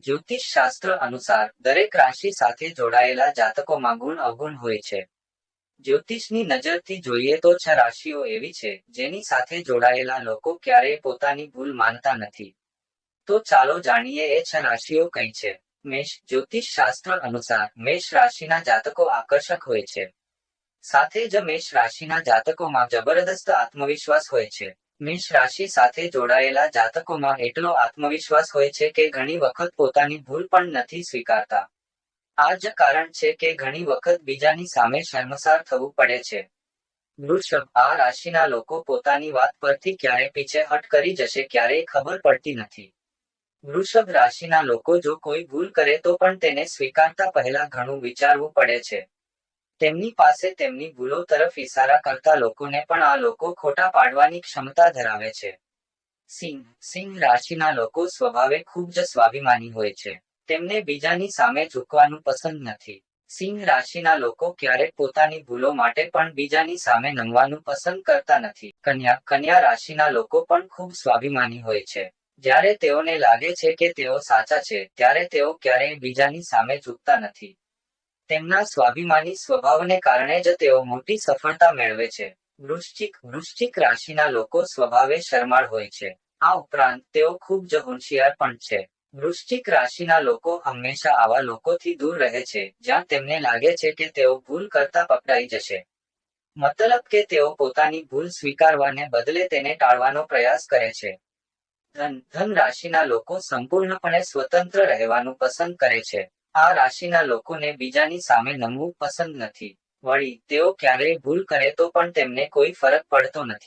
જ્યોતિષ શાસ્ત્ર અનુસાર દરેક રાશિ સાથે જોડાયેલા જાતકોમાં ગુણ અવગુણ હોય છે. જ્યોતિષની નજરથી જોઈએ તો 6 રાશિઓ એવી છે જેની સાથે જોડાયેલા લોકો ક્યારેય પોતાની ભૂલ માનતા નથી. તો ચાલો જાણીએ એ 6 રાશિઓ કઈ છે. મેષ. જ્યોતિષ શાસ્ત્ર અનુસાર મેષ રાશિના જાતકો આકર્ષક હોય છે. સાથે જ મેષ રાશિના જાતકોમાં જબરદસ્ત આત્મવિશ્વાસ હોય છે. મેષ રાશિ સાથે જોડાયેલા જાતકોમાં એટલો આત્મવિશ્વાસ હોય છે કે ઘણી વખત પોતાની ભૂલ પણ નથી સ્વીકારતા. આ જ કારણ છે કે ઘણી વખત બીજાની સામે શર્મસાર થવું પડે છે. વૃષભ. આ રાશિના લોકો પોતાની વાત પરથી ક્યારે પીછેહઠ કરી જશે ક્યારેય ખબર પડતી નથી. વૃષભ રાશિના લોકો જો કોઈ ભૂલ કરે તો પણ તેને સ્વીકારતા પહેલા ઘણું વિચારવું પડે છે. તેમની પાસે તેમની ભૂલો તરફ ઇશારા કરતા લોકોને પણ આ લોકો ખોટા પાડવાની ક્ષમતા ધરાવે છે. સિંહ. સિંહ રાશિના લોકો સ્વભાવે ખૂબ જ સ્વાભિમાની હોય છે. તેમને બીજાની સામે ઝૂકવાનું પસંદ નથી. સિંહ રાશિના લોકો ક્યારેક પોતાની ભૂલો માટે પણ બીજાની સામે નમવાનું પસંદ કરતા નથી. કન્યા. કન્યા રાશિના લોકો પણ ખૂબ સ્વાભિમાની હોય છે. જ્યારે તેઓને લાગે છે કે તેઓ સાચા છે ત્યારે તેઓ ક્યારેય બીજાની સામે ઝૂકતા નથી. તેમના સ્વાભિમાની સ્વભાવને કારણે જ તેઓ મોટી સફળતા મેળવે છે. વૃશ્ચિક. વૃશ્ચિક રાશિના લોકો સ્વભાવે શરમાળ હોય છે. આ ઉપરાંત તેઓ ખૂબ જ હોશિયાર પણ છે. વૃશ્ચિક રાશિના લોકો હંમેશા આવા લોકોથી દૂર રહે છે જ્યાં તેમને લાગે છે કે તેઓ ભૂલ કરતા પકડાઈ જશે. મતલબ કે તેઓ પોતાની ભૂલ સ્વીકારવાને બદલે તેને ટાળવાનો પ્રયાસ કરે છે. ધન. ધન રાશિના લોકો સંપૂર્ણપણે સ્વતંત્ર રહેવાનું પસંદ કરે છે. આ રાશિના લોકોને બીજાની સામે નમવું પસંદ નથી. વળી, તેઓ ક્યારેય ભૂલ કરે તો પણ તેમને કોઈ ફરક પડતો નથી.